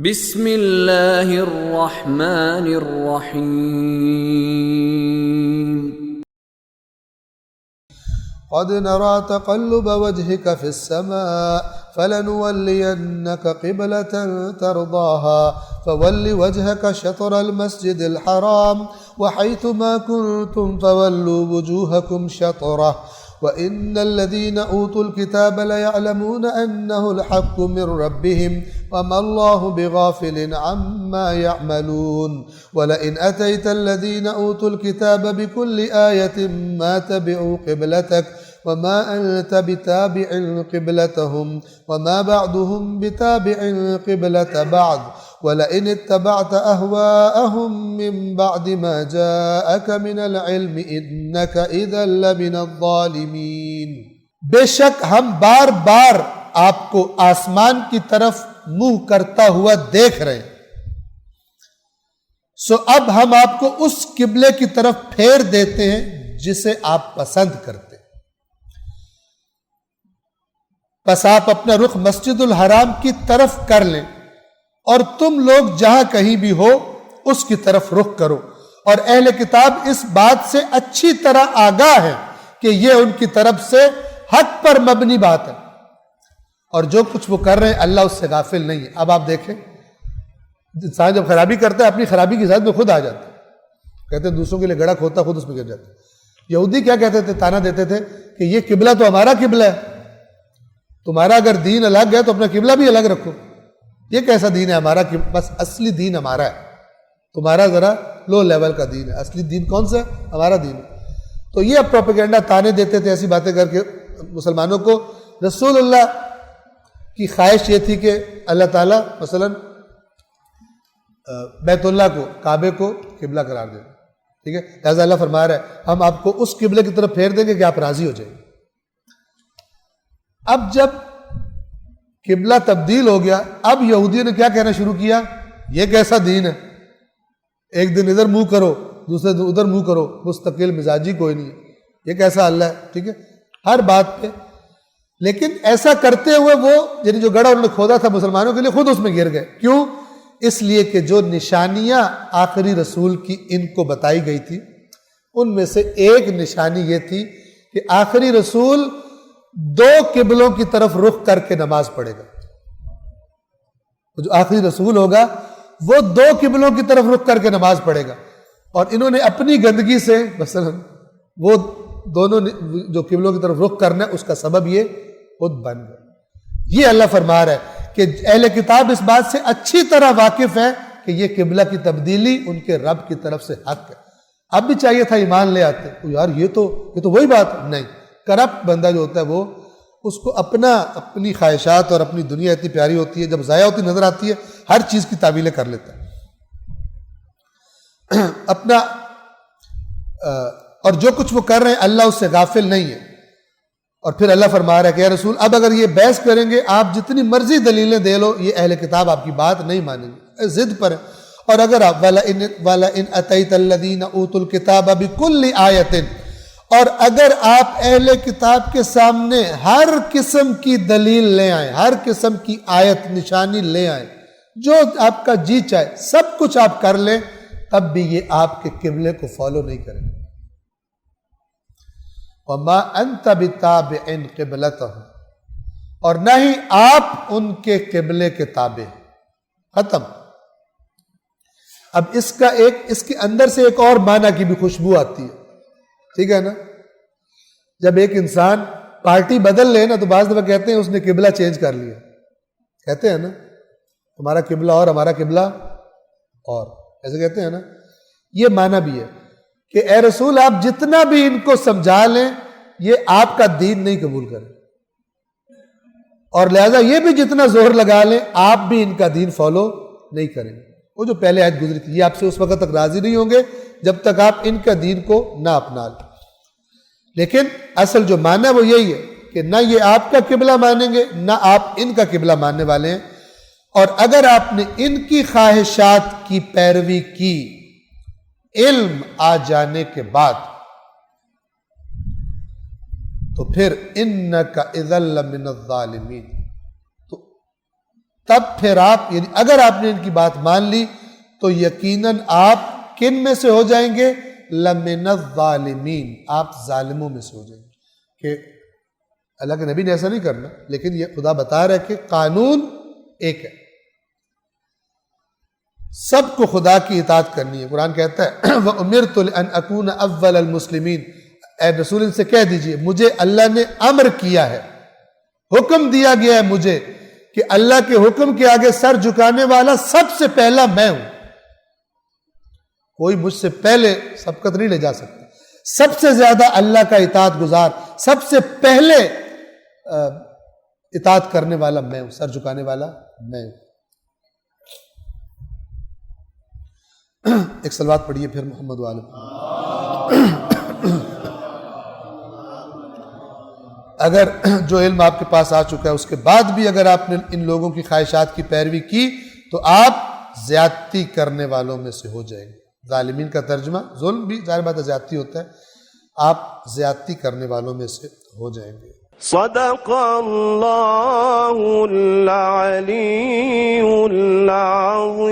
بسم اللہ الرحمن الرحیم قد نرى تقلب وجهك في السماء فلنولينك قبلة ترضاها فول وجهك شطر المسجد الحرام وحيث ما كنتم فولوا وجوهكم شطره وإن الذين أوتوا الكتاب ليعلمون أنه الحق من ربهم وما الله بغافل عما يعملون ولئن أتيت الذين أوتوا الكتاب بكل آية ما تبعوا قبلتك وما أنت بتابع قبلتهم وما بعضهم بتابع قبلة بعض ولئن اتبعت أهواءهم من بعد ما جاءك من العلم إنك إذا لمن الظالمين۔ بے شک ہم بار بار آپ کو آسمان کی طرف منہ کرتا ہوا دیکھ رہے ہیں، سو اب ہم آپ کو اس قبلے کی طرف پھیر دیتے ہیں جسے آپ پسند کرتے ہیں، پس آپ اپنا رخ مسجد الحرام کی طرف کر لیں اور تم لوگ جہاں کہیں بھی ہو اس کی طرف رخ کرو، اور اہل کتاب اس بات سے اچھی طرح آگاہ ہے کہ یہ ان کی طرف سے حق پر مبنی بات ہے، اور جو کچھ وہ کر رہے ہیں اللہ اس سے غافل نہیں ہے۔ اب آپ دیکھیں، انسان جب خرابی کرتا ہے اپنی خرابی کی ذات میں خود آ جاتا ہے، کہتے ہیں دوسروں کے لیے گڑھا کھوتا خود اس میں گر جاتا ہے۔ یہودی کیا کہتے تھے؟ تانا دیتے تھے کہ یہ قبلہ تو ہمارا قبلہ ہے، تمہارا اگر دین الگ ہے تو اپنا قبلہ بھی الگ رکھو۔ یہ کیسا دین ہے ہمارا؟ کہ بس اصلی دین ہمارا ہے، تمہارا ذرا لو لیول کا دین ہے، اصلی دین کون سا ہے؟ ہمارا دین ہے۔ تو یہ پروپیگنڈا تانے دیتے تھے ایسی باتیں کر کے مسلمانوں کو۔ رسول اللہ کی خواہش یہ تھی کہ اللہ تعالیٰ مثلا بیت اللہ کو، کعبے کو قبلہ قرار دے، ٹھیک ہے، لہٰذا اللہ فرما رہا ہے ہم آپ کو اس قبلے کی طرف پھیر دیں گے کہ آپ راضی ہو جائیں۔ اب جب قبلہ تبدیل ہو گیا، اب یہودیوں نے کیا کہنا شروع کیا؟ یہ کیسا دین ہے؟ ایک دن ادھر منہ کرو، دوسرے دن ادھر منہ کرو، مستقل مزاجی کوئی نہیں ہے، یہ کیسا اللہ ہے؟ ٹھیک ہے، ہر بات پہ۔ لیکن ایسا کرتے ہوئے وہ یعنی جو گڑھا انہوں نے کھودا تھا مسلمانوں کے لیے خود اس میں گر گئے۔ کیوں؟ اس لیے کہ جو نشانیاں آخری رسول کی ان کو بتائی گئی تھی ان میں سے ایک نشانی یہ تھی کہ آخری رسول دو قبلوں کی طرف رخ کر کے نماز پڑھے گا۔ جو آخری رسول ہوگا وہ دو قبلوں کی طرف رخ کر کے نماز پڑھے گا، اور انہوں نے اپنی گندگی سے مثلا وہ دونوں جو قبلوں کی طرف رخ کرنا ہے اس کا سبب یہ خود بن گئے۔ یہ اللہ فرما رہا ہے کہ اہل کتاب اس بات سے اچھی طرح واقف ہے کہ یہ قبلہ کی تبدیلی ان کے رب کی طرف سے حق ہے۔ اب بھی چاہیے تھا ایمان لے آتے، یار یہ تو وہی بات نہیں۔ کرپٹ بندہ جو ہوتا ہے وہ اس کو اپنی خواہشات اور اپنی دنیا اتنی پیاری ہوتی ہے، جب ضائع ہوتی نظر آتی ہے ہر چیز کی تعویلیں کر لیتا ہے اپنا اور جو کچھ وہ کر رہے ہیں اللہ اس سے غافل نہیں ہے۔ اور پھر اللہ فرما رہا ہے کہ اے رسول اب اگر یہ بحث کریں گے، آپ جتنی مرضی دلیلیں دے لو، یہ اہل کتاب آپ کی بات نہیں مانیں گے، ضد پر ہے۔ اور اگر آپ وَلَئِنْ أَتَيْتَ الَّذِينَ أُوتُوا الْكِتَابَ بِكُلِّ آیَةٍ، اور اگر آپ اہل کتاب کے سامنے ہر قسم کی دلیل لے آئیں، ہر قسم کی آیت نشانی لے آئیں، جو آپ کا جی چاہے سب کچھ آپ کر لیں، تب بھی یہ آپ کے قبلے کو فالو نہیں کریں گے۔ وَمَا أَنْتَ بِتَابِعٍ قِبْلَتَهُمْ، اور نہ ہی آپ ان کے قبلے کے تابع ہیں۔ ختم۔ اب اس کے اندر سے ایک اور معنی کی بھی خوشبو آتی ہے، ٹھیک ہے نا؟ جب ایک انسان پارٹی بدل لے نا تو بعض دفعہ کہتے ہیں اس نے قبلہ چینج کر لیا، کہتے ہیں نا ہمارا قبلہ اور ہمارا قبلہ اور، ایسے کہتے ہیں نا۔ یہ معنی بھی ہے کہ اے رسول آپ جتنا بھی ان کو سمجھا لیں یہ آپ کا دین نہیں قبول کریں، اور لہذا یہ بھی جتنا زور لگا لیں آپ بھی ان کا دین فالو نہیں کریں۔ وہ جو پہلے آیت گزری تھی، یہ آپ سے اس وقت تک راضی نہیں ہوں گے جب تک آپ ان کا دین کو نہ اپنا لیں۔ لیکن اصل جو معنی ہے وہ یہی ہے کہ نہ یہ آپ کا قبلہ مانیں گے نہ آپ ان کا قبلہ ماننے والے ہیں، اور اگر آپ نے ان کی خواہشات کی پیروی کی علم آ جانے کے بعد تو پھر اِنَّكَ إِذًا لَّمِنَ الظَّالِمِينَ، تو تب پھر آپ یعنی اگر آپ نے ان کی بات مان لی تو یقیناً آپ کن میں سے ہو جائیں گے؟ لمن الظالمین، آپ ظالموں میں سے ہو جائیں گے. کہ اللہ کے نبی نے ایسا نہیں کرنا، لیکن یہ خدا بتا رہا ہے کہ قانون ایک ہے، سب کو خدا کی اطاعت کرنی ہے. قرآن کہتا ہے وَأُمِرْتُ لِأَنْ أَكُونَ أَوَّلَ الْمُسْلِمِينَ، اے رسول ان سے کہہ دیجئے مجھے اللہ نے امر کیا ہے، حکم دیا گیا ہے مجھے کہ اللہ کے حکم کے آگے سر جھکانے والا سب سے پہلا میں ہوں. کوئی مجھ سے پہلے سبقت نہیں لے جا سکتا. سب سے زیادہ اللہ کا اطاعت گزار، سب سے پہلے اطاعت کرنے والا میں ہوں، سر جھکانے والا میں ہوں. ایک صلوات پڑھیے پھر محمد والے. اگر جو علم آپ کے پاس آ چکا ہے اس کے بعد بھی اگر آپ نے ان لوگوں کی خواہشات کی پیروی کی تو آپ زیادتی کرنے والوں میں سے ہو جائیں گے. ظالمین کا ترجمہ ظلم بھی ظاہر بات ہے زیادتی ہوتا ہے، آپ زیادتی کرنے والوں میں سے ہو جائیں گے. صدق اللہ العلی العظیم.